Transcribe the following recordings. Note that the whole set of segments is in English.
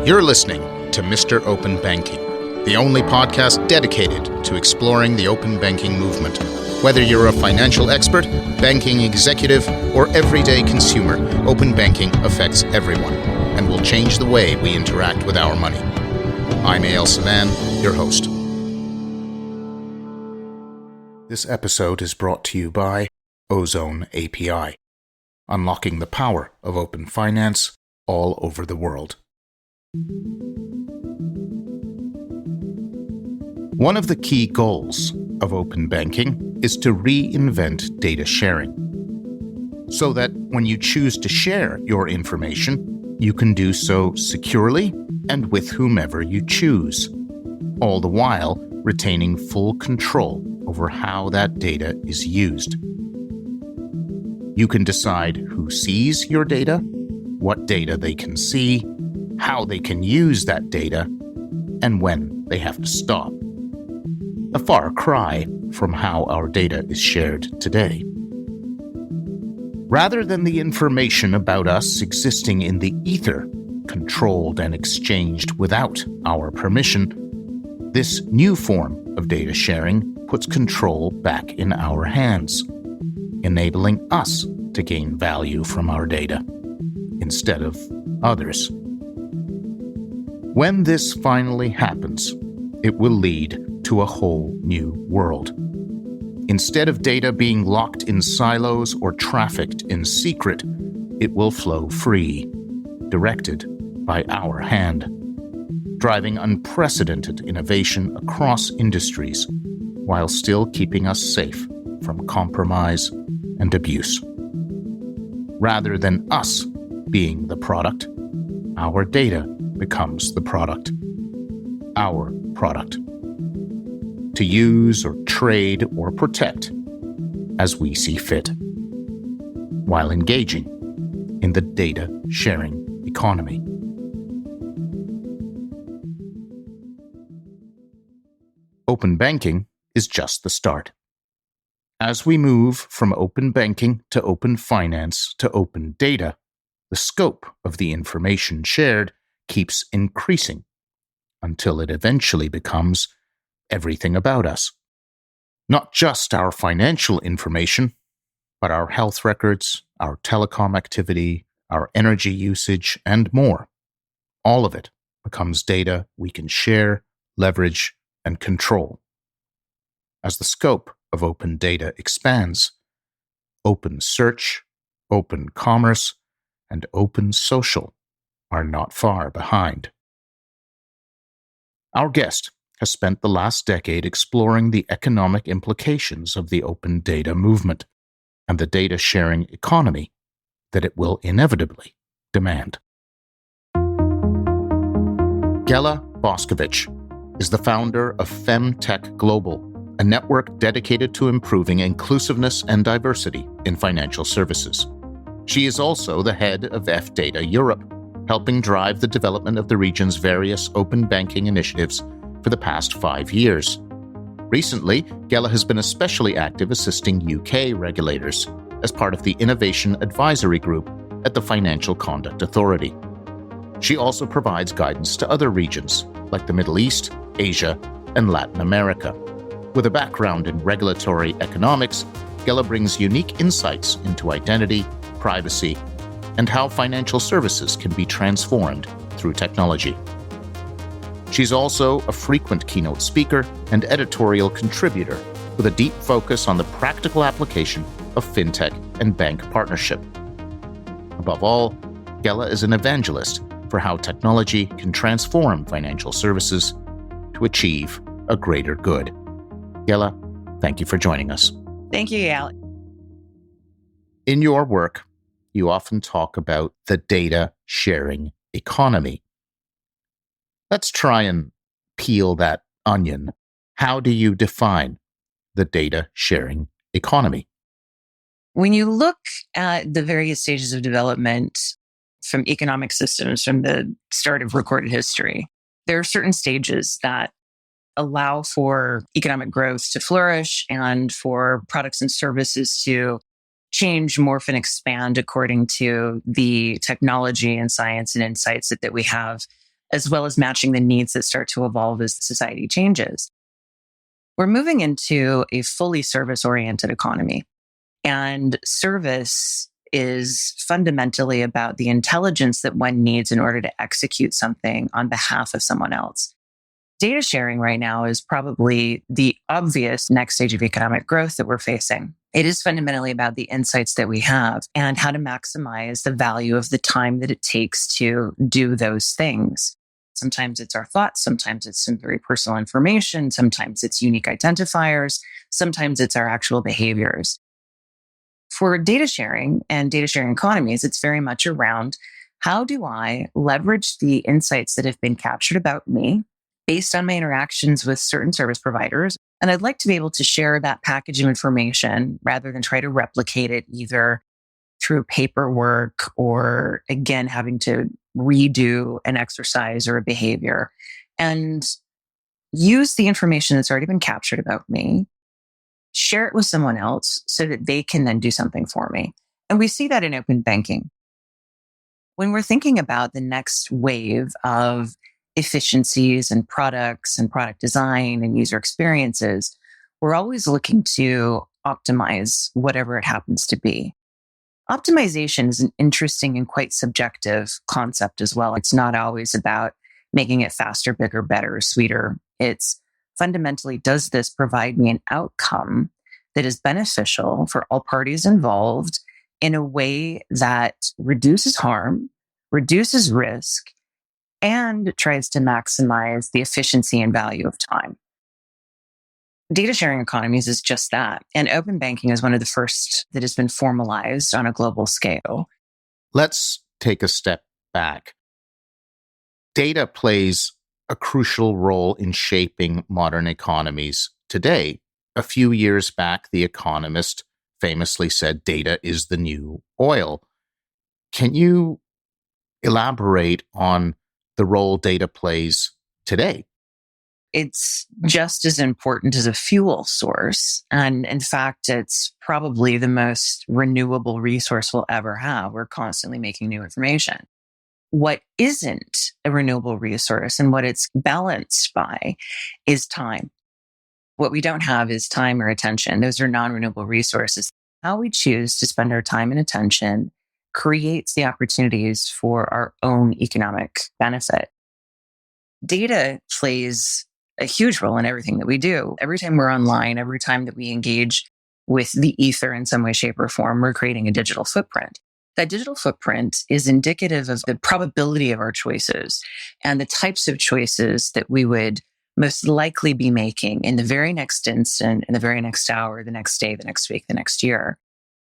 You're listening to Mr. Open Banking, the only podcast dedicated to exploring the open banking movement. Whether you're a financial expert, banking executive, or everyday consumer, open banking affects everyone and will change the way we interact with our money. I'm A.L. Savan, your host. This episode is brought to you by Ozone API, unlocking the power of open finance all over the world. One of the key goals of open banking is to reinvent data sharing, so that when you choose to share your information, you can do so securely and with whomever you choose, all the while retaining full control over how that data is used. You can decide who sees your data, what data they can see, how they can use that data, and when they have to stop. A far cry from how our data is shared today. Rather than the information about us existing in the ether, controlled and exchanged without our permission, this new form of data sharing puts control back in our hands, enabling us to gain value from our data instead of others. When this finally happens, it will lead to a whole new world. Instead of data being locked in silos or trafficked in secret, it will flow free, directed by our hand, driving unprecedented innovation across industries while still keeping us safe from compromise and abuse. Rather than us being the product, our data becomes the product. Our product. To use or trade or protect as we see fit, while engaging in the data sharing economy. Open banking is just the start. As we move from open banking to open finance to open data, the scope of the information shared keeps increasing until it eventually becomes everything about us. Not just our financial information, but our health records, our telecom activity, our energy usage, and more. All of it becomes data we can share, leverage, and control. As the scope of open data expands, open search, open commerce, and open social are not far behind. Our guest has spent the last decade exploring the economic implications of the open data movement and the data sharing economy that it will inevitably demand. Gela Boscovich is the founder of FemTech Global, a network dedicated to improving inclusiveness and diversity in financial services. She is also the head of FData Europe, helping drive the development of the region's various open banking initiatives for the past 5 years. Recently, Gela has been especially active assisting UK regulators as part of the Innovation Advisory Group at the Financial Conduct Authority. She also provides guidance to other regions like the Middle East, Asia, and Latin America. With a background in regulatory economics, Gela brings unique insights into identity, privacy, and how financial services can be transformed through technology. She's also a frequent keynote speaker and editorial contributor with a deep focus on the practical application of fintech and bank partnership. Above all, Gela is an evangelist for how technology can transform financial services to achieve a greater good. Gela, thank you for joining us. Thank you, Al. In your work, you often talk about the data sharing economy. Let's try and peel that onion. How do you define the data sharing economy? When you look at the various stages of development from economic systems from the start of recorded history, there are certain stages that allow for economic growth to flourish and for products and services to change, morph, and expand according to the technology and science and insights that we have as well as matching the needs that start to evolve as society changes. We're moving into a fully service-oriented economy, and service is fundamentally about the intelligence that one needs in order to execute something on behalf of someone else. Data sharing right now is probably the obvious next stage of economic growth that we're facing. It is fundamentally about the insights that we have and how to maximize the value of the time that it takes to do those things. Sometimes it's our thoughts, sometimes it's some very personal information, sometimes it's unique identifiers, sometimes it's our actual behaviors. For data sharing and data sharing economies, it's very much around how do I leverage the insights that have been captured about me based on my interactions with certain service providers. And I'd like to be able to share that package of information rather than try to replicate it either through paperwork or, again, having to redo an exercise or a behavior, and use the information that's already been captured about me, share it with someone else so that they can then do something for me. And we see that in open banking. When we're thinking about the next wave of efficiencies and product design and user experiences, we're always looking to optimize whatever it happens to be. Optimization is an interesting and quite subjective concept as well. It's not always about making it faster, bigger, better, sweeter. It's fundamentally, does this provide me an outcome that is beneficial for all parties involved in a way that reduces harm, reduces risk, and tries to maximize the efficiency and value of time? Data sharing economies is just that. And open banking is one of the first that has been formalized on a global scale. Let's take a step back. Data plays a crucial role in shaping modern economies today. A few years back, The Economist famously said data is the new oil. Can you elaborate on the role data plays today? It's just as important as a fuel source. And in fact, it's probably the most renewable resource we'll ever have. We're constantly making new information. What isn't a renewable resource and what it's balanced by is time. What we don't have is time or attention. Those are non-renewable resources. How we choose to spend our time and attention creates the opportunities for our own economic benefit. Data plays a huge role in everything that we do. Every time we're online, every time that we engage with the ether in some way, shape, or form, we're creating a digital footprint. That digital footprint is indicative of the probability of our choices and the types of choices that we would most likely be making in the very next instant, in the very next hour, the next day, the next week, the next year.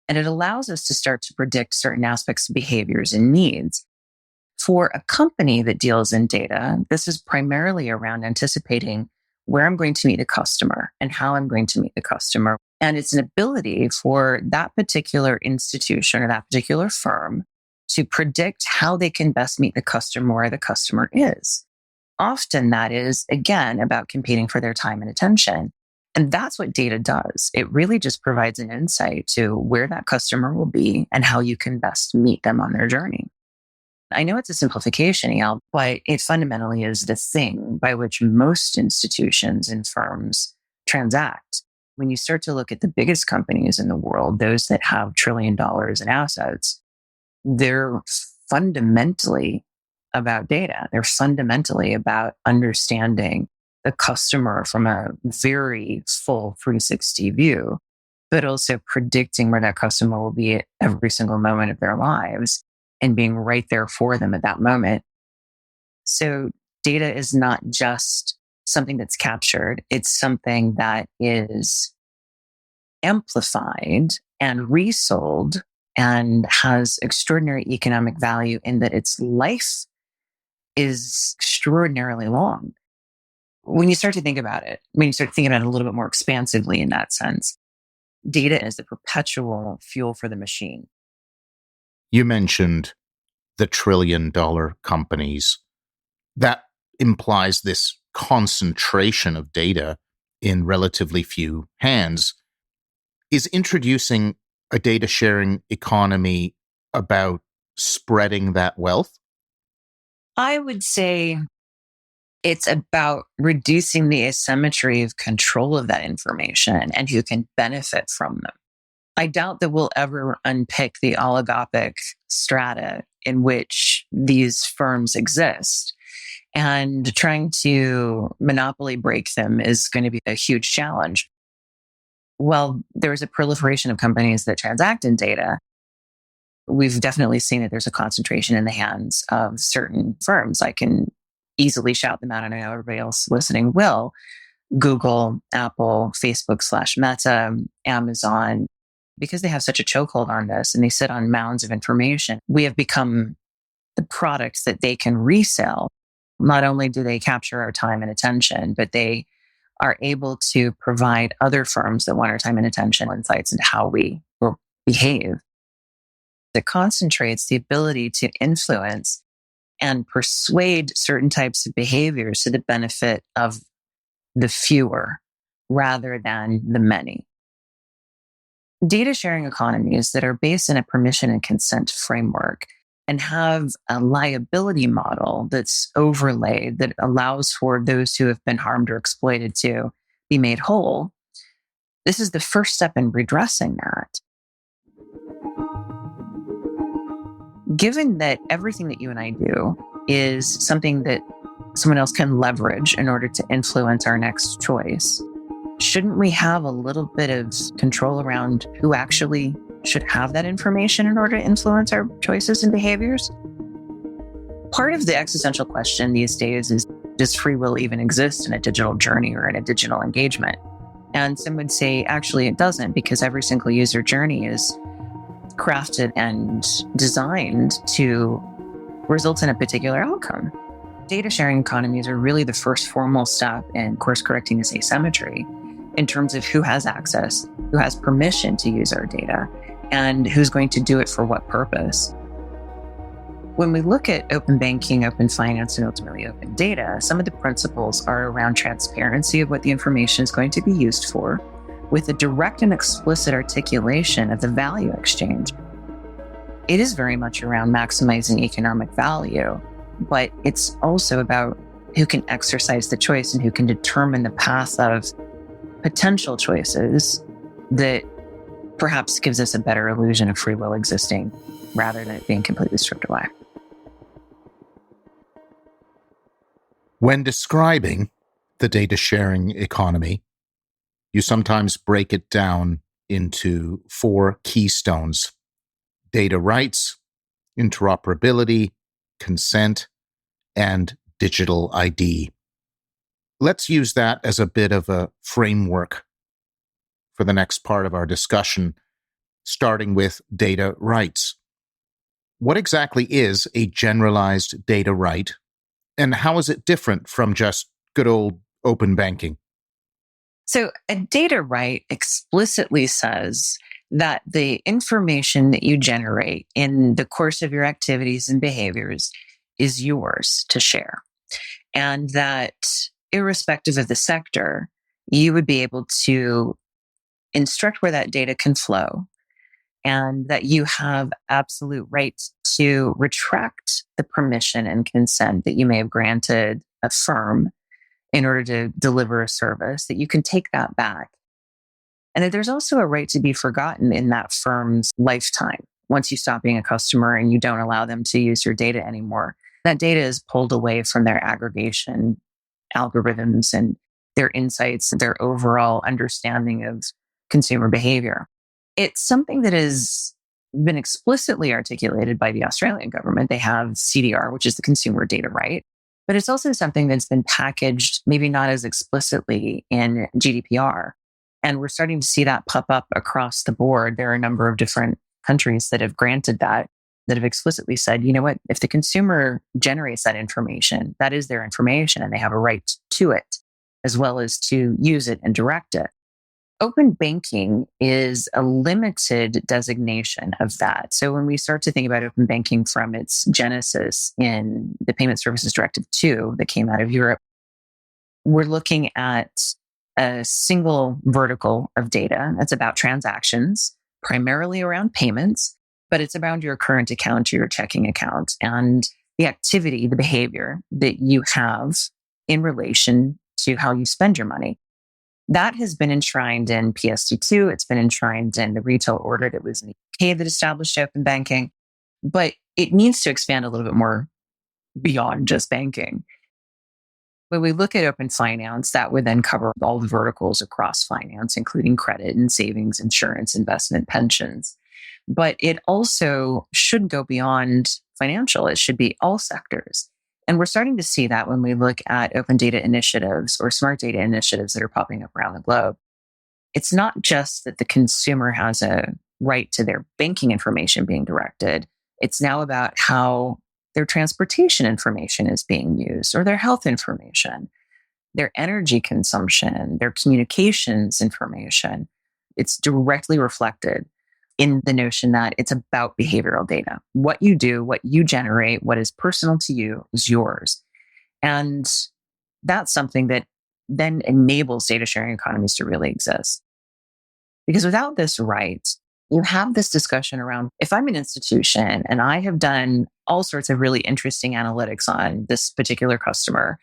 And it allows us to start to predict certain aspects of behaviors and needs. For a company that deals in data, this is primarily around anticipating where I'm going to meet a customer and how I'm going to meet the customer. And it's an ability for that particular institution or that particular firm to predict how they can best meet the customer where the customer is. Often that is, again, about competing for their time and attention. And that's what data does. It really just provides an insight to where that customer will be and how you can best meet them on their journey. I know it's a simplification, Eyal, but it fundamentally is the thing by which most institutions and firms transact. When you start to look at the biggest companies in the world, those that have $1 trillion in assets, they're fundamentally about data. They're fundamentally about understanding the customer from a very full 360 view, but also predicting where that customer will be at every single moment of their lives and being right there for them at that moment. So data is not just something that's captured. It's something that is amplified and resold and has extraordinary economic value in that its life is extraordinarily long. When you start to think about it, when you start thinking about it a little bit more expansively in that sense, data is the perpetual fuel for the machine. You mentioned the $1 trillion companies. That implies this concentration of data in relatively few hands. Is introducing a data sharing economy about spreading that wealth? I would say It's about reducing the asymmetry of control of that information and who can benefit from them. I doubt that we'll ever unpick the oligopic strata in which these firms exist. And trying to monopoly break them is going to be a huge challenge. While there's a proliferation of companies that transact in data, we've definitely seen that there's a concentration in the hands of certain firms. I can easily shout them out, and I know everybody else listening will. Google, Apple, Facebook/Meta, Amazon, because they have such a chokehold on this and they sit on mounds of information, we have become the products that they can resell. Not only do they capture our time and attention, but they are able to provide other firms that want our time and attention insights into how we will behave. It concentrates the ability to influence and persuade certain types of behaviors to the benefit of the fewer rather than the many. Data sharing economies that are based in a permission and consent framework and have a liability model that's overlaid that allows for those who have been harmed or exploited to be made whole. This is the first step in redressing that. Given that everything that you and I do is something that someone else can leverage in order to influence our next choice, shouldn't we have a little bit of control around who actually should have that information in order to influence our choices and behaviors? Part of the existential question these days is, does free will even exist in a digital journey or in a digital engagement? And some would say, actually, it doesn't, because every single user journey is crafted and designed to result in a particular outcome. Data sharing economies are really the first formal step in course correcting this asymmetry in terms of who has access, who has permission to use our data, and who's going to do it for what purpose. When we look at open banking, open finance, and ultimately open data, some of the principles are around transparency of what the information is going to be used for, with a direct and explicit articulation of the value exchange. It is very much around maximizing economic value, but it's also about who can exercise the choice and who can determine the path of potential choices that perhaps gives us a better illusion of free will existing rather than it being completely stripped away. When describing the data sharing economy, you sometimes break it down into 4 keystones: data rights, interoperability, consent, and digital ID. Let's use that as a bit of a framework for the next part of our discussion, starting with data rights. What exactly is a generalized data right, and how is it different from just good old open banking? So a data right explicitly says that the information that you generate in the course of your activities and behaviors is yours to share. And that irrespective of the sector, you would be able to instruct where that data can flow, and that you have absolute rights to retract the permission and consent that you may have granted a firm in order to deliver a service, that you can take that back. And that there's also a right to be forgotten in that firm's lifetime. Once you stop being a customer and you don't allow them to use your data anymore, that data is pulled away from their aggregation algorithms and their insights, their overall understanding of consumer behavior. It's something that has been explicitly articulated by the Australian government. They have CDR, which is the consumer data right. But it's also something that's been packaged, maybe not as explicitly, in GDPR. And we're starting to see that pop up across the board. There are a number of different countries that have granted that have explicitly said, you know what, if the consumer generates that information, that is their information and they have a right to it, as well as to use it and direct it. Open banking is a limited designation of that. So when we start to think about open banking from its genesis in the Payment Services Directive 2 that came out of Europe, we're looking at a single vertical of data that's about transactions, primarily around payments, but it's around your current account, your checking account, and the activity, the behavior that you have in relation to how you spend your money. That has been enshrined in PSD2. It's been enshrined in the retail order that was in the UK that established open banking, but it needs to expand a little bit more beyond just banking. When we look at open finance, that would then cover all the verticals across finance, including credit and savings, insurance, investment, pensions. But it also should go beyond financial. It should be all sectors. And we're starting to see that when we look at open data initiatives or smart data initiatives that are popping up around the globe. It's not just that the consumer has a right to their banking information being directed. It's now about how their transportation information is being used, or their health information, their energy consumption, their communications information. It's directly reflected in the notion that it's about behavioral data. What you do, what you generate, what is personal to you is yours. And that's something that then enables data sharing economies to really exist. Because without this right, you have this discussion around, if I'm an institution and I have done all sorts of really interesting analytics on this particular customer,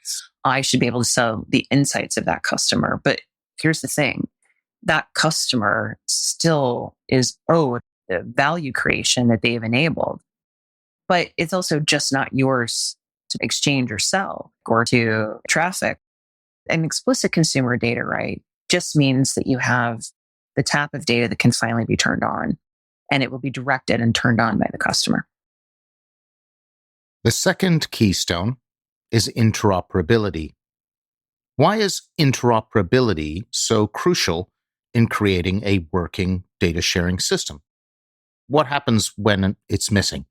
I should be able to sell the insights of that customer. But here's the thing, that customer still is owed the value creation that they've enabled. But it's also just not yours to exchange or sell or to traffic. An explicit consumer data right just means that you have the tap of data that can finally be turned on, and it will be directed and turned on by the customer. The second keystone is interoperability. Why is interoperability so crucial in creating a working data sharing system? What happens when it's missing?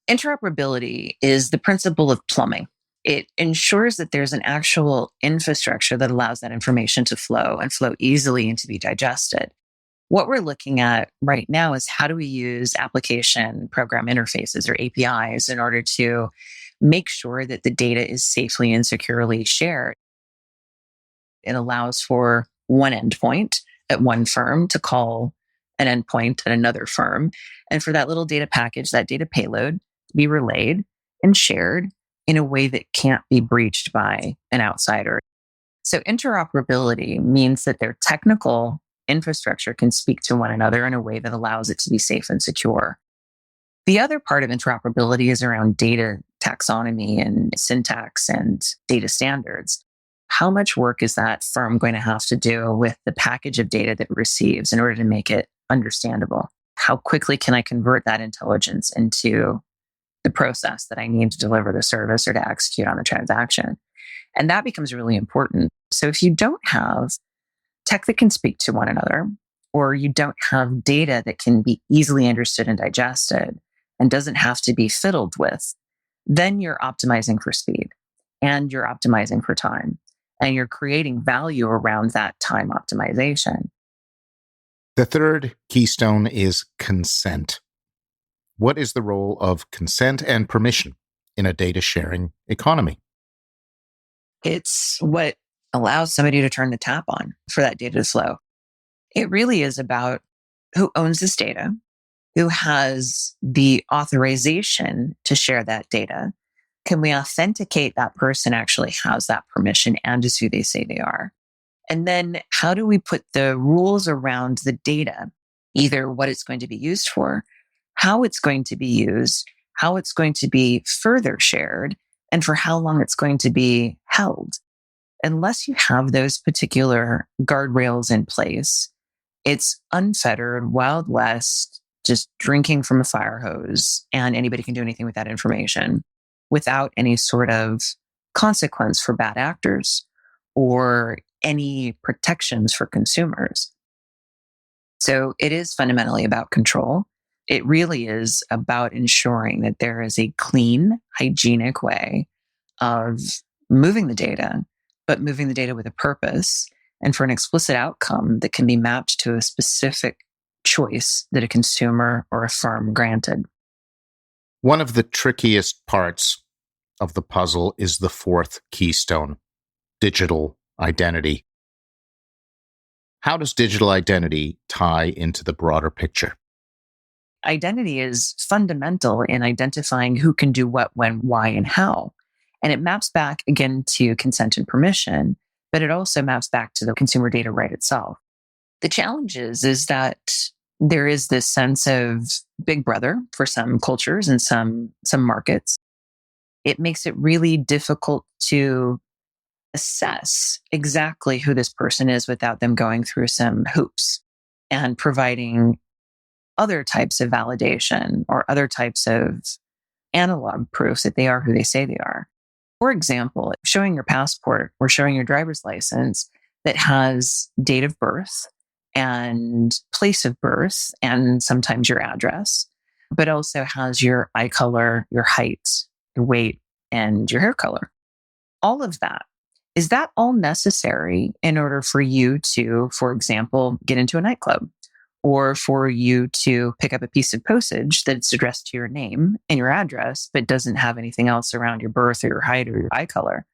Interoperability is the principle of plumbing. It ensures that there's an actual infrastructure that allows that information to flow and flow easily and to be digested. What we're looking at right now is how do we use application program interfaces or APIs in order to make sure that the data is safely and securely shared. It allows for one endpoint at one firm to call an endpoint at another firm, and for that little data package, that data payload, to be relayed and shared in a way that can't be breached by an outsider. So interoperability means that their technical infrastructure can speak to one another in a way that allows it to be safe and secure. The other part of interoperability is around data taxonomy and syntax and data standards. How much work is that firm going to have to do with the package of data that it receives in order to make it understandable? How quickly can I convert that intelligence into the process that I need to deliver the service or to execute on the transaction? And that becomes really important. So if you don't have tech that can speak to one another, or you don't have data that can be easily understood and digested and doesn't have to be fiddled with, then you're optimizing for speed and you're optimizing for time and you're creating value around that time optimization. The third keystone is consent. What is the role of consent and permission in a data sharing economy? It's what allows somebody to turn the tap on for that data to flow. It really is about who owns this data, who has the authorization to share that data. Can we authenticate that person actually has that permission and is who they say they are? And then how do we put the rules around the data, either what it's going to be used for, how it's going to be used, how it's going to be further shared, and for how long it's going to be held? Unless you have those particular guardrails in place, it's unfettered, Wild West, just drinking from a fire hose, and anybody can do anything with that information without any sort of consequence for bad actors or any protections for consumers. So it is fundamentally about control. It really is about ensuring that there is a clean, hygienic way of moving the data, but moving the data with a purpose and for an explicit outcome that can be mapped to a specific choice that a consumer or a firm granted. One of the trickiest parts of the puzzle is the fourth keystone, digital identity. How does digital identity tie into the broader picture? Identity is fundamental in identifying who can do what, when, why, and how. And it maps back again to consent and permission, but it also maps back to the consumer data right itself. The challenge is that there is this sense of big brother for some cultures and some markets. It makes it really difficult to assess exactly who this person is without them going through some hoops and providing other types of validation or other types of analog proofs that they are who they say they are. For example, showing your passport or showing your driver's license that has date of birth and place of birth and sometimes your address, but also has your eye color, your height, your weight, and your hair color. All of that. Is that all necessary in order for you to, for example, get into a nightclub or for you to pick up a piece of postage that's addressed to your name and your address, but doesn't have anything else around your birth or your height or your eye color?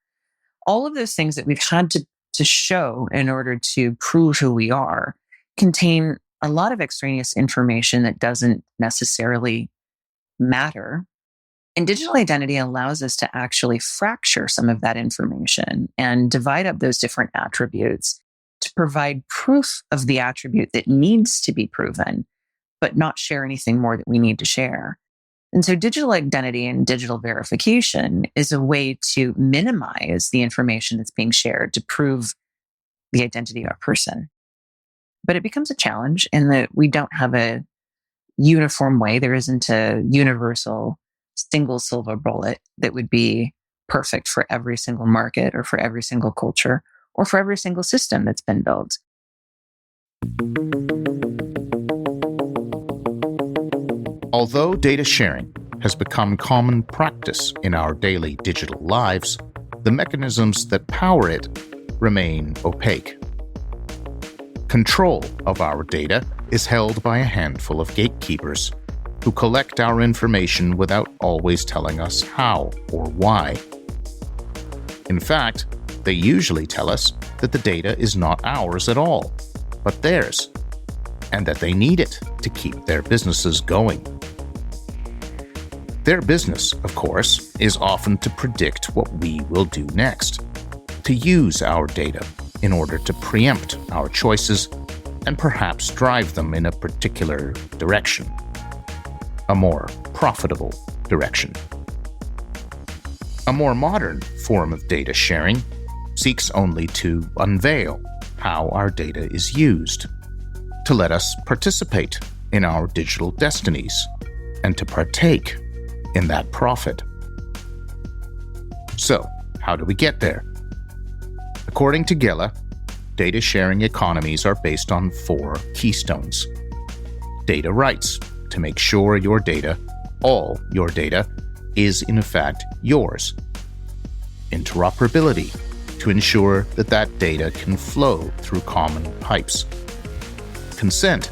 All of those things that we've had to show in order to prove who we are contain a lot of extraneous information that doesn't necessarily matter. And digital identity allows us to actually fracture some of that information and divide up those different attributes to provide proof of the attribute that needs to be proven, but not share anything more that we need to share. And so digital identity and digital verification is a way to minimize the information that's being shared to prove the identity of a person. But it becomes a challenge in that we don't have a uniform way. There isn't a universal single silver bullet that would be perfect for every single market or for every single culture or for every single system that's been built. Although data sharing has become common practice in our daily digital lives, the mechanisms that power it remain opaque. Control of our data is held by a handful of gatekeepers who collect our information without always telling us how or why. In fact, they usually tell us that the data is not ours at all, but theirs, and that they need it to keep their businesses going. Their business, of course, is often to predict what we will do next, to use our data in order to preempt our choices and perhaps drive them in a particular direction, a more profitable direction. A more modern form of data sharing seeks only to unveil how our data is used, to let us participate in our digital destinies, and to partake in that profit. So, how do we get there? According to Gela, data sharing economies are based on 4 keystones. Data rights, to make sure your data, all your data, is in fact yours. Interoperability, to ensure that that data can flow through common pipes. Consent,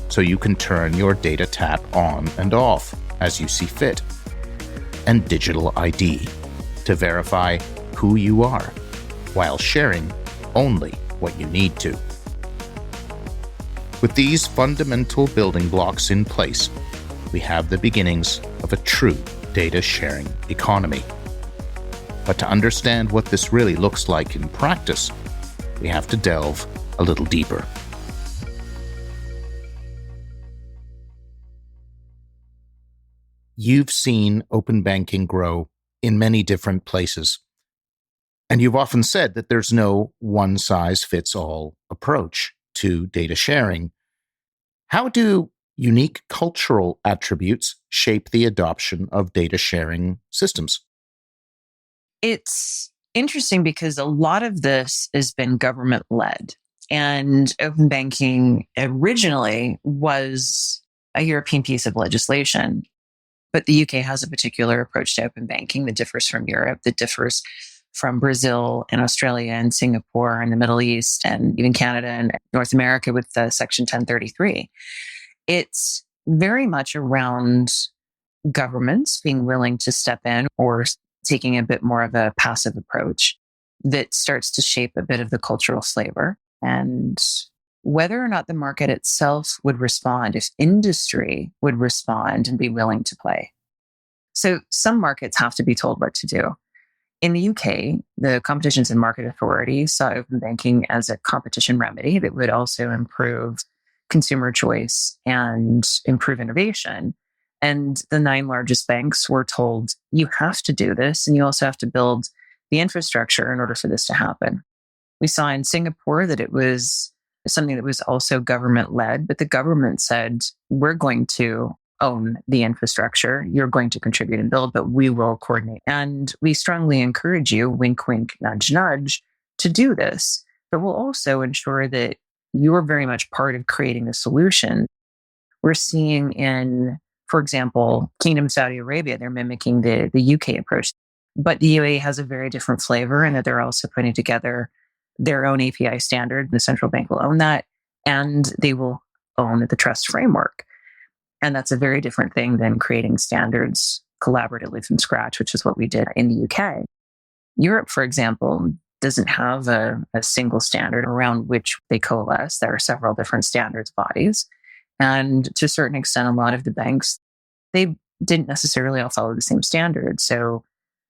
so you can turn your data tap on and off as you see fit. And digital ID, to verify who you are, while sharing only what you need to. With these fundamental building blocks in place, we have the beginnings of a true data sharing economy. But to understand what this really looks like in practice, we have to delve a little deeper. You've seen open banking grow in many different places. And you've often said that there's no one-size-fits-all approach to data sharing. How do unique cultural attributes shape the adoption of data sharing systems? It's interesting because a lot of this has been government-led. And open banking originally was a European piece of legislation. But the UK has a particular approach to open banking that differs from Europe, that differs from Brazil and Australia and Singapore and the Middle East and even Canada and North America with Section 1033. It's very much around governments being willing to step in or taking a bit more of a passive approach that starts to shape a bit of the cultural flavor. And whether or not the market itself would respond, if industry would respond and be willing to play. So some markets have to be told what to do. In the UK, the Competitions and Market Authority saw open banking as a competition remedy that would also improve consumer choice and improve innovation. And the 9 largest banks were told, you have to do this, and you also have to build the infrastructure in order for this to happen. We saw in Singapore that it was something that was also government led, but the government said, we're going to own the infrastructure. You're going to contribute and build, but we will coordinate. And we strongly encourage you, wink, wink, nudge, nudge, to do this. But we'll also ensure that you're very much part of creating the solution. We're seeing in, for example, Kingdom Saudi Arabia, they're mimicking the UK approach. But the UAE has a very different flavor in that they're also putting together their own API standard. The central bank will own that, and they will own the trust framework. And that's a very different thing than creating standards collaboratively from scratch, which is what we did in the UK. Europe, for example, doesn't have a single standard around which they coalesce. There are several different standards bodies. And to a certain extent, a lot of the banks, they didn't necessarily all follow the same standards. So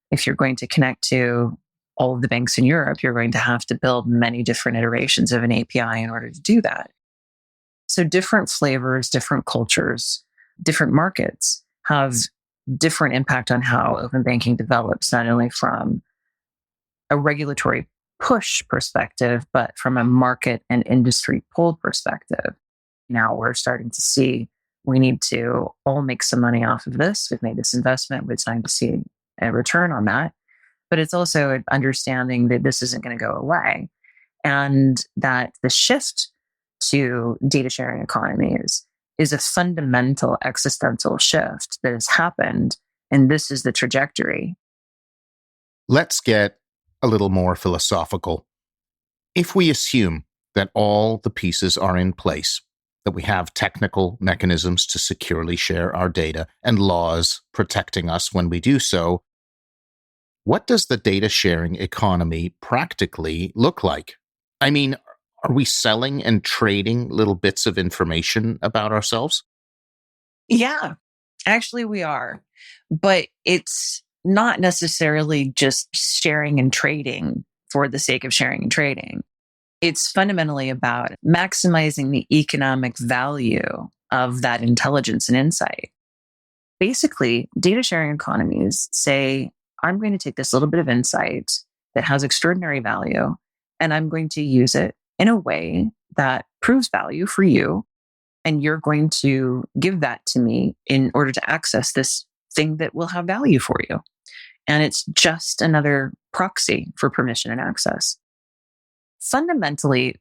if you're going to connect to all of the banks in Europe, you're going to have to build many different iterations of an API in order to do that. So different flavors, different cultures, different markets have different impact on how open banking develops, not only from a regulatory push perspective, but from a market and industry pull perspective. Now we're starting to see we need to all make some money off of this. We've made this investment. We're starting to see a return on that. But it's also understanding that this isn't going to go away, and that the shift to data sharing economies is a fundamental existential shift that has happened. And this is the trajectory. Let's get a little more philosophical. If we assume that all the pieces are in place, that we have technical mechanisms to securely share our data and laws protecting us when we do so, what does the data sharing economy practically look like? I mean, are we selling and trading little bits of information about ourselves? Yeah, actually, we are. But it's not necessarily just sharing and trading for the sake of sharing and trading. It's fundamentally about maximizing the economic value of that intelligence and insight. Basically, data sharing economies say, I'm going to take this little bit of insight that has extraordinary value, and I'm going to use it in a way that proves value for you. And you're going to give that to me in order to access this thing that will have value for you. And it's just another proxy for permission and access. Fundamentally,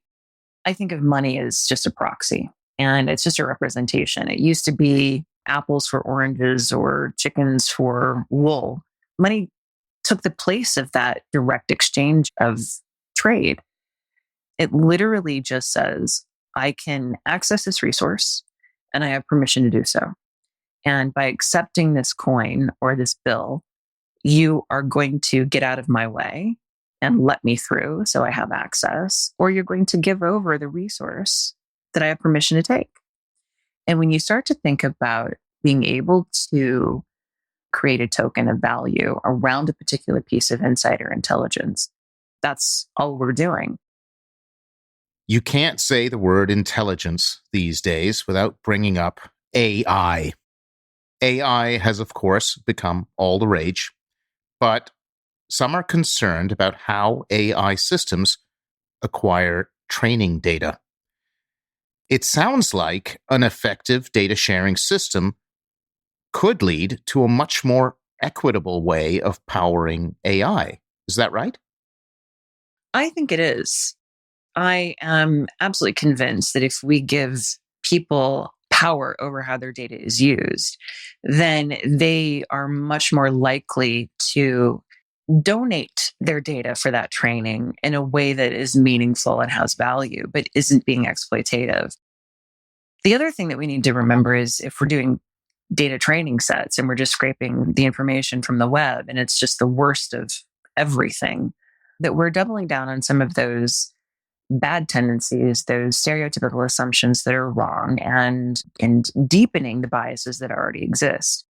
I think of money as just a proxy, and it's just a representation. It used to be apples for oranges or chickens for wool. Money took the place of that direct exchange of trade. It literally just says, I can access this resource and I have permission to do so. And by accepting this coin or this bill, you are going to get out of my way and let me through so I have access, or you're going to give over the resource that I have permission to take. And when you start to think about being able to create a token of value around a particular piece of insight or intelligence, that's all we're doing. You can't say the word intelligence these days without bringing up AI. AI has, of course, become all the rage, but some are concerned about how AI systems acquire training data. It sounds like an effective data sharing system could lead to a much more equitable way of powering AI. Is that right? I think it is. I am absolutely convinced that if we give people power over how their data is used, then they are much more likely to donate their data for that training in a way that is meaningful and has value, but isn't being exploitative. The other thing that we need to remember is if we're doing data training sets and we're just scraping the information from the web and it's just the worst of everything, that we're doubling down on some of those bad tendencies, those stereotypical assumptions that are wrong, and deepening the biases that already exist.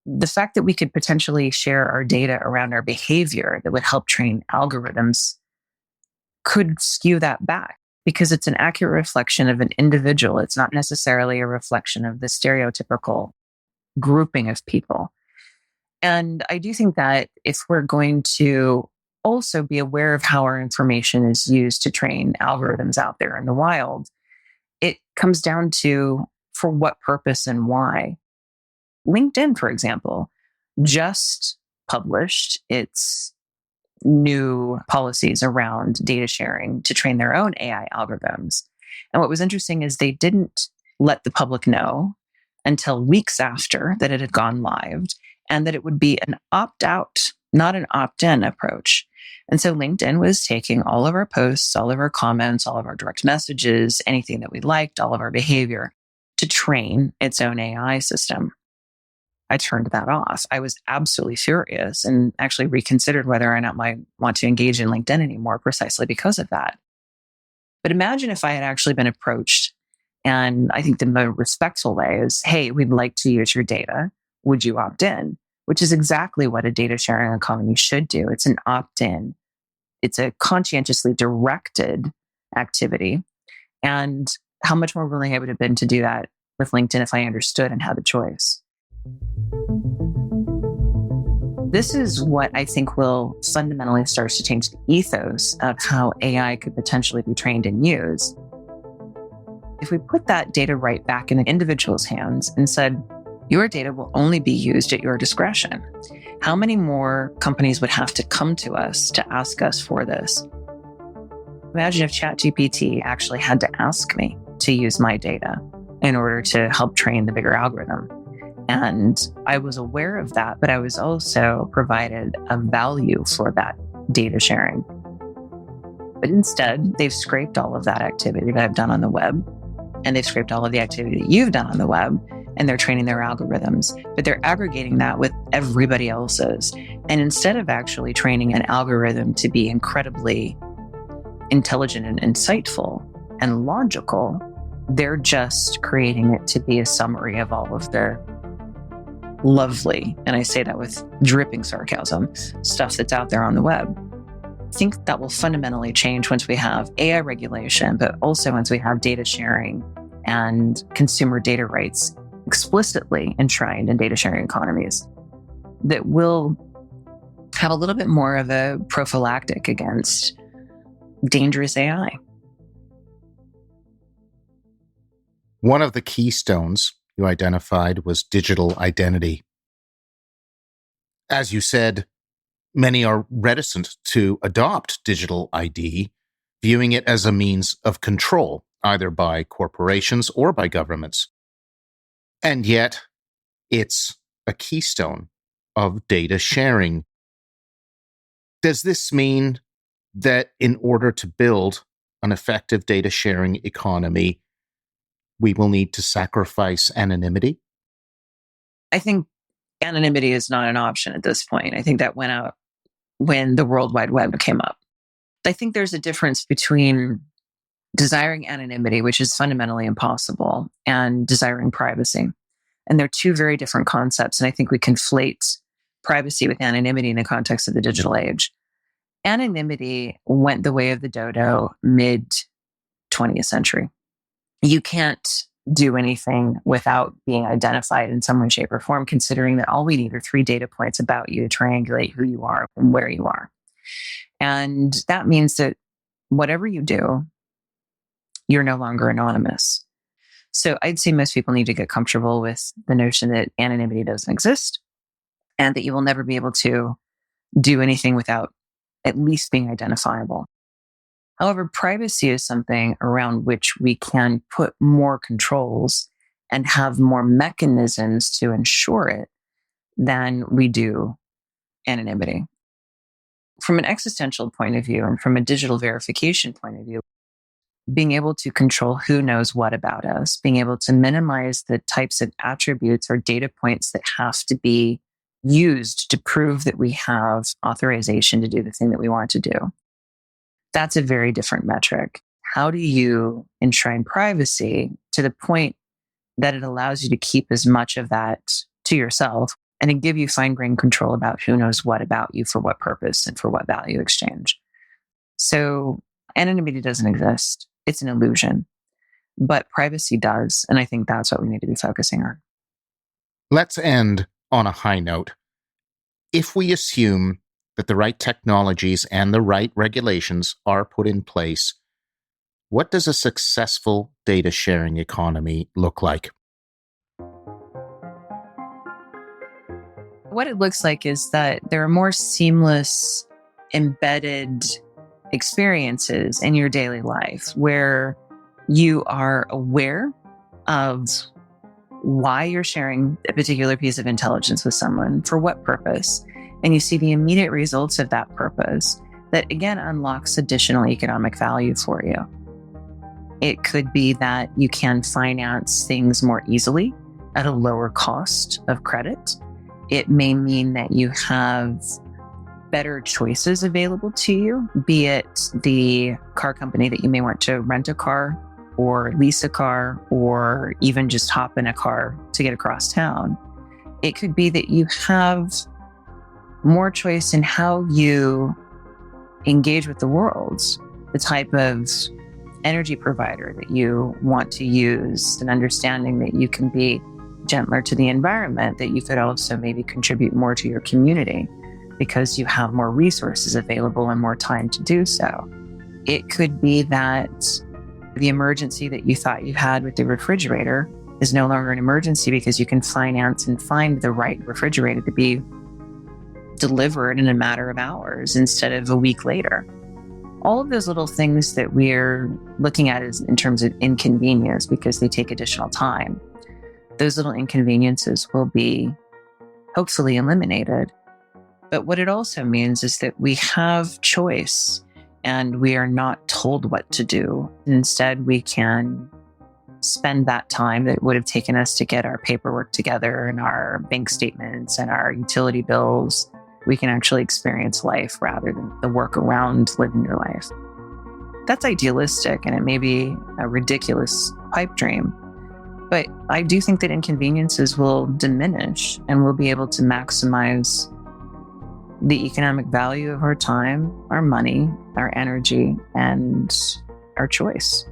The fact that we could potentially share our data around our behavior that would help train algorithms could skew that back because it's an accurate reflection of an individual. It's not necessarily a reflection of the stereotypical grouping of people. And I do think that if we're going to also be aware of how our information is used to train algorithms out there in the wild, it comes down to for what purpose and why. LinkedIn, for example, just published its new policies around data sharing to train their own AI algorithms. And what was interesting is they didn't let the public know until weeks after that it had gone live and that it would be an opt-out, not an opt-in approach. And so LinkedIn was taking all of our posts, all of our comments, all of our direct messages, anything that we liked, all of our behavior to train its own AI system. I turned that off. I was absolutely furious and actually reconsidered whether or not I want to engage in LinkedIn anymore precisely because of that. But imagine if I had actually been approached, and I think the most respectful way is, hey, we'd like to use your data. Would you opt in? Which is exactly what a data sharing economy should do. It's an opt-in. It's a conscientiously directed activity. And how much more willing I would have been to do that with LinkedIn if I understood and had the choice. This is what I think will fundamentally start to change the ethos of how AI could potentially be trained and used. If we put that data right back in an individual's hands and said, your data will only be used at your discretion, how many more companies would have to come to us to ask us for this? Imagine if ChatGPT actually had to ask me to use my data in order to help train the bigger algorithm. And I was aware of that, but I was also provided a value for that data sharing. But instead, they've scraped all of that activity that I've done on the web, and they've scraped all of the activity that you've done on the web, and they're training their algorithms, but they're aggregating that with everybody else's. And instead of actually training an algorithm to be incredibly intelligent and insightful and logical, they're just creating it to be a summary of all of their lovely, and I say that with dripping sarcasm, stuff that's out there on the web. I think that will fundamentally change once we have AI regulation, but also once we have data sharing and consumer data rights explicitly enshrined in data sharing economies that will have a little bit more of a prophylactic against dangerous AI. One of the keystones you identified was digital identity. As you said, many are reticent to adopt digital ID, viewing it as a means of control, either by corporations or by governments. And yet, it's a keystone of data sharing. Does this mean that in order to build an effective data sharing economy, we will need to sacrifice anonymity? I think anonymity is not an option at this point. I think that went out when the World Wide Web came up. I think there's a difference between desiring anonymity, which is fundamentally impossible, and desiring privacy. And they're two very different concepts. And I think we conflate privacy with anonymity in the context of the digital age. Anonymity went the way of the dodo mid 20th century. You can't do anything without being identified in some way, shape, or form, considering that all we need are 3 data points about you to triangulate who you are and where you are. And that means that whatever you do, you're no longer anonymous. So I'd say most people need to get comfortable with the notion that anonymity doesn't exist and that you will never be able to do anything without at least being identifiable. However, privacy is something around which we can put more controls and have more mechanisms to ensure it than we do anonymity. From an existential point of view and from a digital verification point of view, being able to control who knows what about us, being able to minimize the types of attributes or data points that have to be used to prove that we have authorization to do the thing that we want to do. That's a very different metric. How do you enshrine privacy to the point that it allows you to keep as much of that to yourself and to give you fine-grained control about who knows what about you for what purpose and for what value exchange. So anonymity doesn't exist. It's an illusion, but privacy does. And I think that's what we need to be focusing on. Let's end on a high note. If we assume that the right technologies and the right regulations are put in place, what does a successful data sharing economy look like? What it looks like is that there are more seamless, embedded experiences in your daily life where you are aware of why you're sharing a particular piece of intelligence with someone, for what purpose, and you see the immediate results of that purpose that, again, unlocks additional economic value for you. It could be that you can finance things more easily at a lower cost of credit. It may mean that you have better choices available to you, be it the car company that you may want to rent a car or lease a car or even just hop in a car to get across town. It could be that you have more choice in how you engage with the world, the type of energy provider that you want to use, an understanding that you can be gentler to the environment, that you could also maybe contribute more to your community because you have more resources available and more time to do so. It could be that the emergency that you thought you had with the refrigerator is no longer an emergency because you can finance and find the right refrigerator to be delivered in a matter of hours instead of a week later. All of those little things that we're looking at is in terms of inconvenience because they take additional time. Those little inconveniences will be hopefully eliminated. But what it also means is that we have choice and we are not told what to do. Instead, we can spend that time that would have taken us to get our paperwork together and our bank statements and our utility bills. We can actually experience life rather than the work around living your life. That's idealistic and it may be a ridiculous pipe dream, but I do think that inconveniences will diminish and we'll be able to maximize the economic value of our time, our money, our energy, and our choice.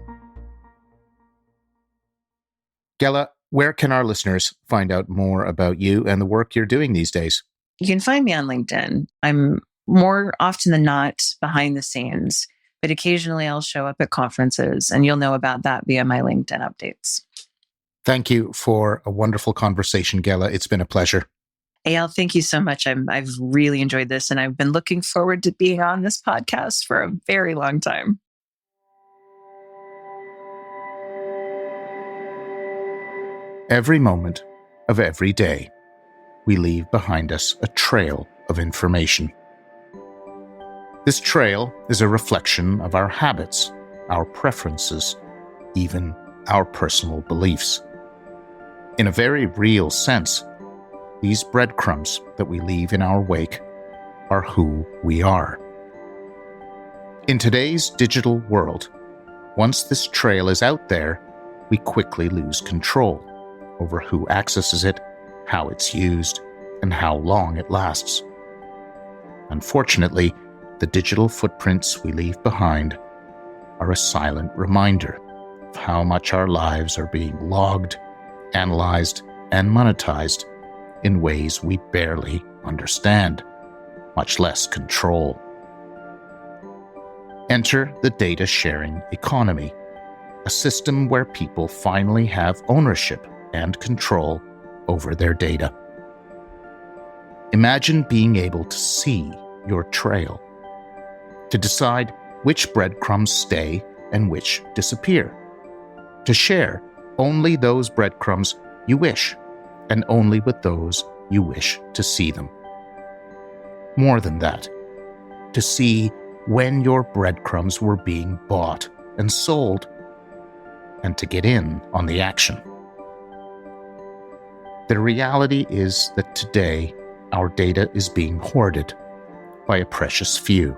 Gela, where can our listeners find out more about you and the work you're doing these days? You can find me on LinkedIn. I'm more often than not behind the scenes, but occasionally I'll show up at conferences and you'll know about that via my LinkedIn updates. Thank you for a wonderful conversation, Gela. It's been a pleasure. Eyal, thank you so much. I've really enjoyed this and I've been looking forward to being on this podcast for a very long time. Every moment of every day, we leave behind us a trail of information. This trail is a reflection of our habits, our preferences, even our personal beliefs. In a very real sense, these breadcrumbs that we leave in our wake are who we are. In today's digital world, once this trail is out there, we quickly lose control over who accesses it, how it's used, and how long it lasts. Unfortunately, the digital footprints we leave behind are a silent reminder of how much our lives are being logged, analyzed, and monetized in ways we barely understand, much less control. Enter the data sharing economy, a system where people finally have ownership and control over their data. Imagine being able to see your trail, to decide which breadcrumbs stay and which disappear, to share only those breadcrumbs you wish, and only with those you wish to see them. More than that, to see when your breadcrumbs were being bought and sold, and to get in on the action. The reality is that today, our data is being hoarded by a precious few.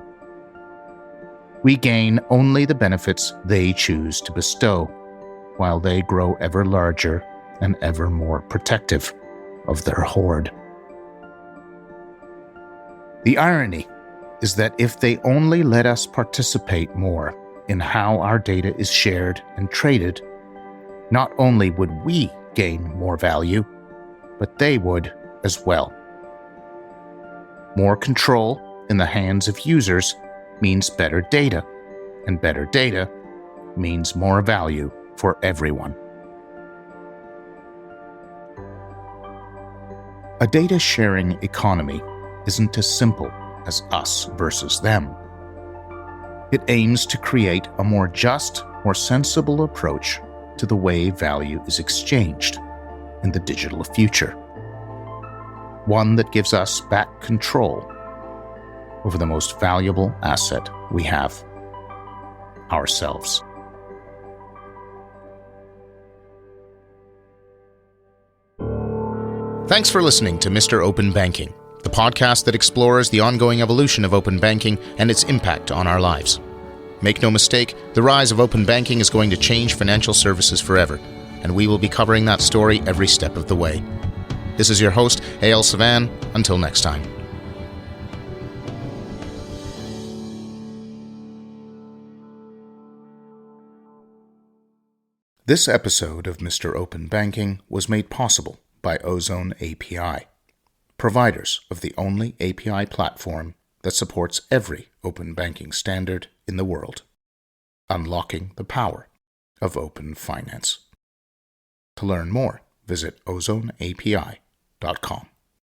We gain only the benefits they choose to bestow, while they grow ever larger and ever more protective of their hoard. The irony is that if they only let us participate more in how our data is shared and traded, not only would we gain more value, but they would as well. More control in the hands of users means better data, and better data means more value for everyone. A data-sharing economy isn't as simple as us versus them. It aims to create a more just, more sensible approach to the way value is exchanged in the digital future. One that gives us back control over the most valuable asset we have, ourselves. Thanks for listening to Mr. Open Banking, the podcast that explores the ongoing evolution of open banking and its impact on our lives. Make no mistake, the rise of open banking is going to change financial services forever, and we will be covering that story every step of the way. This is your host, A.L. Savan. Until next time. This episode of Mr. Open Banking was made possible by Ozone API, providers of the only API platform that supports every open banking standard in the world, unlocking the power of open finance. To learn more, visit ozoneapi.com.